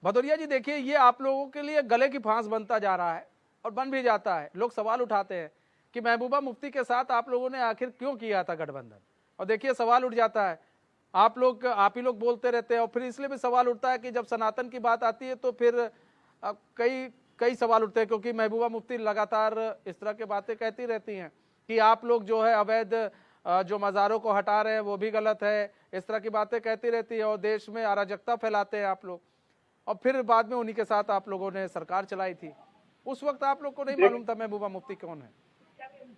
भदौरिया जी देखिए, ये आप लोगों के लिए गले की फांस बनता जा रहा है और बन भी जाता है। लोग सवाल उठाते हैं कि महबूबा मुफ्ती के साथ आप लोगों ने आखिर क्यों किया था गठबंधन, और देखिए सवाल उठ जाता है। आप ही लोग बोलते रहते हैं, और फिर इसलिए भी सवाल उठता है कि जब सनातन की बात आती है तो फिर कई कई सवाल उठते हैं, क्योंकि महबूबा मुफ्ती लगातार इस तरह की बातें कहती रहती हैं कि आप लोग जो है अवैध जो मज़ारों को हटा रहे हैं वो भी गलत है, इस तरह की बातें कहती रहती है और देश में अराजकता फैलाते हैं आप लोग। और फिर बाद में उन्हीं के साथ आप लोगों ने सरकार चलाई थी। उस वक्त आप लोग को नहीं देख मालूम था महबूबा मुफ्ती कौन है?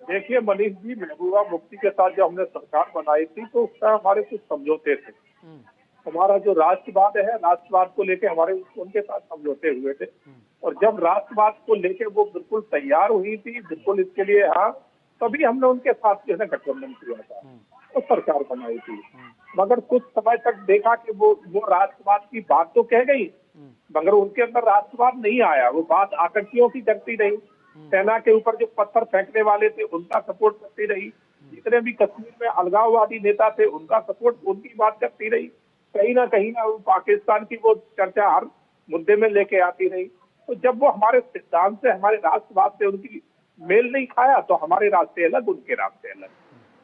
देखिए मनीष जी, महबूबा मुफ्ती के साथ जब हमने सरकार बनाई थी तो उसका हमारे कुछ समझौते थे। हम्म, हमारा जो राष्ट्रवाद है, राष्ट्रवाद को लेके हमारे उनके साथ समझौते हुए थे। और जब राष्ट्रवाद को लेके वो बिल्कुल तैयार हुई थी, बिल्कुल इसके लिए, हाँ, तभी हमने उनके साथ जो है ना गठबंधन किया था और सरकार बनाई थी। मगर कुछ समय तक देखा कि वो राष्ट्रवाद की बात तो कह गई, मगर उनके अंदर राष्ट्रवाद नहीं आया। वो बात आतंकियों की करती रही, सेना के ऊपर जो पत्थर फेंकने वाले थे उनका सपोर्ट करती रही, जितने भी कश्मीर में अलगाववादी नेता थे उनका सपोर्ट, उनकी बात करती रही। कहीं ना वो पाकिस्तान की वो चर्चा हर मुद्दे में लेके आती रही। तो जब वो हमारे सिद्धांत से, हमारे राष्ट्रवाद से उनकी मेल नहीं खाया तो हमारे रास्ते अलग, उनके रास्ते अलग।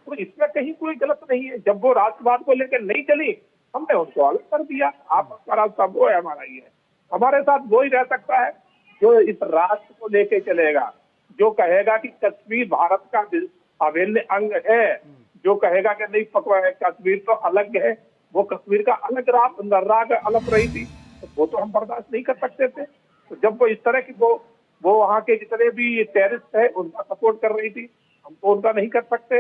तो इसमें कहीं कोई गलत नहीं है। जब वो राष्ट्रवाद को लेकर नहीं चली, हमने उनको अलग कर दिया। आपका रास्ता वो है, हमारा ये है। हमारे साथ वो ही रह सकता है जो इस राष्ट्र को लेके चलेगा, जो कहेगा कि कश्मीर भारत का अभिन्न अंग है, जो कहेगा कि नहीं कश्मीर तो अलग है, वो कश्मीर का अलग राग अलग रही थी, तो वो तो हम बर्दाश्त नहीं कर सकते थे। तो जब वो इस तरह की वो वहाँ के जितने भी टेररिस्ट है उनका सपोर्ट कर रही थी, हम तो उनका नहीं कर सकते।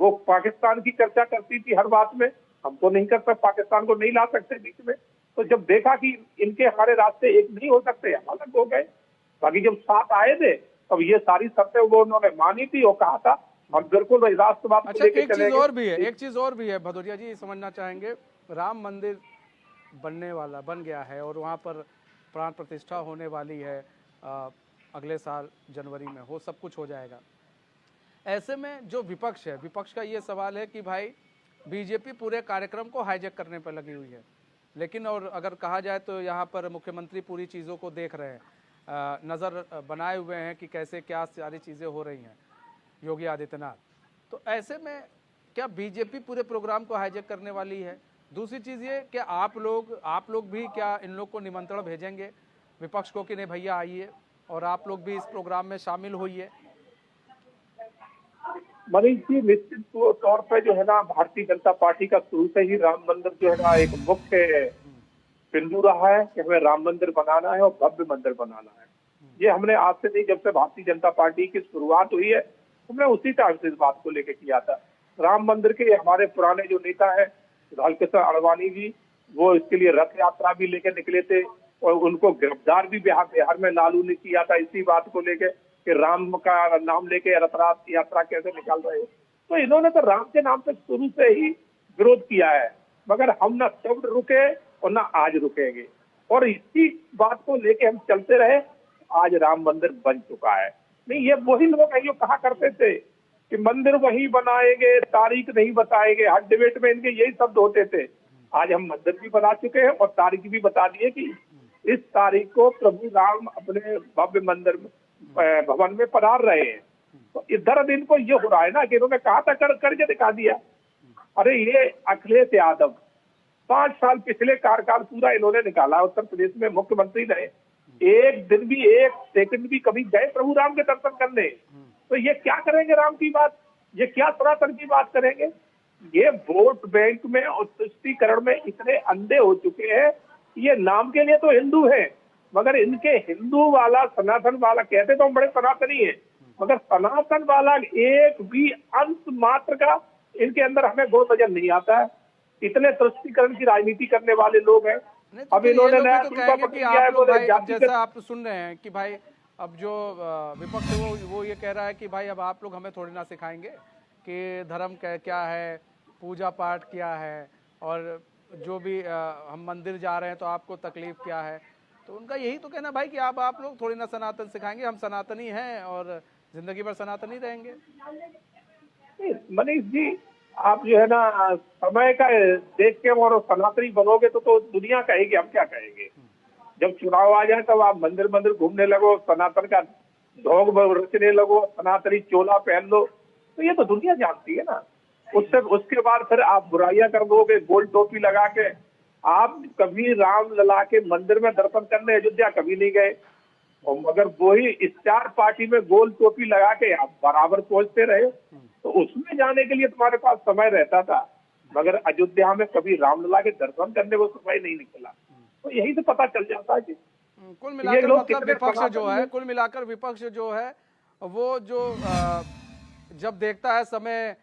वो पाकिस्तान की चर्चा करती थी हर बात में, हम तो नहीं कर सकते, पाकिस्तान को नहीं ला सकते बीच में। तो जब देखा कि इनके हमारे रास्ते एक नहीं हो सकते, हम अलग हो गए। बाकी जब साथ आए थे तब ये सारी शर्तें वो उन्होंने मानी थी और कहा था हम बिल्कुल राष्ट्रवाद को अच्छा, लेकर एक चीज चलेंगे। और भी है, एक चीज और भी है भदौरिया जी, समझना चाहेंगे। राम मंदिर बन गया है और वहाँ पर प्राण प्रतिष्ठा होने वाली है। अगले साल जनवरी में हो, सब कुछ हो जाएगा। ऐसे में जो विपक्ष है, विपक्ष का ये सवाल है कि भाई बीजेपी पूरे कार्यक्रम को हाईजैक करने पर लगी हुई है। लेकिन और अगर कहा जाए तो यहाँ पर मुख्यमंत्री पूरी चीज़ों को देख रहे हैं, नज़र बनाए हुए हैं कि कैसे क्या सारी चीज़ें हो रही हैं, योगी आदित्यनाथ। तो ऐसे में क्या बीजेपी पूरे प्रोग्राम को हाईजैक करने वाली है? दूसरी चीज़ ये कि आप लोग भी क्या इन लोग को निमंत्रण भेजेंगे विपक्ष को कि नहीं भैया आइए और आप लोग भी इस प्रोग्राम में शामिल होइए? मनीष जी, निश्चित तौर पे जो है ना भारतीय जनता पार्टी का शुरू से ही राम मंदिर जो है ना एक मुख्य बिंदु रहा है कि हमें राम मंदिर बनाना है और भव्य मंदिर बनाना है। ये हमने आज से नहीं, जब से भारतीय जनता पार्टी की शुरुआत हुई है हमने उसी टाइम से इस बात को लेकर किया था। राम मंदिर के हमारे पुराने जो नेता है लालकृष्ण आडवाणी जी, वो इसके लिए रथ यात्रा भी लेके निकले थे और उनको गिरफ्तार भी बिहार में लालू ने किया था इसी बात को लेके कि राम का नाम लेके रथ यात्रा कैसे निकाल रहे हैं। तो इन्होंने तो राम के नाम पे शुरू से ही विरोध किया है, मगर हम ना तब रुके और ना आज रुकेंगे। और इसी बात को लेके हम चलते रहे, आज राम मंदिर बन चुका है। नहीं, ये वही लोग हैं जो कहा करते थे कि मंदिर वही बनाएंगे, तारीख नहीं बताएंगे। हर डिबेट में इनके यही शब्द होते थे। आज हम मंदिर भी बना चुके हैं और तारीख भी बता दिए कि इस तारीख को प्रभु राम अपने भव्य मंदिर भवन में पधार रहे हैं। तो इधर दिन को ये हो रहा है ना कि इन्होंने कहा था करके दिखा दिया। अरे ये अखिलेश यादव 5 साल पिछले कार्यकाल पूरा इन्होंने निकाला उत्तर प्रदेश में, मुख्यमंत्री रहे, एक दिन भी, एक सेकंड भी कभी गए प्रभु राम के दर्शन करने? तो ये क्या करेंगे राम की बात, ये क्या सनातन की बात करेंगे? ये वोट बैंक में और तुष्टीकरण में इतने अंधे हो चुके हैं। ये नाम के लिए तो हिंदू है, मगर इनके हिंदू वाला सनातन वाला, कहते तो हम बड़े सनातनी है, मगर सनातन वाला एक भी अंश मात्र का इनके अंदर हमें गुण नजर नहीं आता है। इतने तुष्टीकरण की राजनीति करने वाले लोग हैं। नहीं तो अब फिर ये इन्होंने लोग भी नया तो टूपा कहेंगे पकड़ कि लिया है, आप लोग बोले भाई, अब जातिगत। जैसा आप सुन रहे हैं कि भाई अब जो विपक्ष है वो ये कह रहा है कि भाई अब आप लोग हमें थोड़ी ना सिखाएंगे कि धर्म क्या है, पूजा पाठ क्या है, और जो भी हम मंदिर जा रहे हैं तो आपको तकलीफ क्या है। तो उनका यही तो कहना भाई कि आप लोग थोड़ी ना सनातन सिखाएंगे, हम सनातनी हैं और जिंदगी भर सनातनी रहेंगे। मनीष जी, आप जो है ना समय का देख के और सनातनी बनोगे तो दुनिया कहेगी, हम क्या कहेंगे? जब चुनाव आ जाए तब आप मंदिर मंदिर घूमने लगो, सनातन का ढोंग रचने लगो, सनातनी चोला पहन लो, तो ये तो दुनिया जानती है ना। उससे उसके बाद फिर आप बुराइयां कर दोगे, गोल टोपी लगा के। आप कभी राम लला के मंदिर में दर्शन करने अयोध्या कभी नहीं गए, और मगर वही स्टार पार्टी में गोल टोपी लगा के आप बराबर पहुंचते रहे। तो उसमें जाने के लिए तुम्हारे पास समय रहता था, मगर अयोध्या में कभी रामलला के दर्शन करने को समय नहीं निकला। तो यही से पता चल जाता है कि कुल ये मिलाकर लोग मतलब कितने विपक्ष जो सनातनी है, हैं। कुल मिलाकर विपक्ष जो है वो जो जब देखता है समय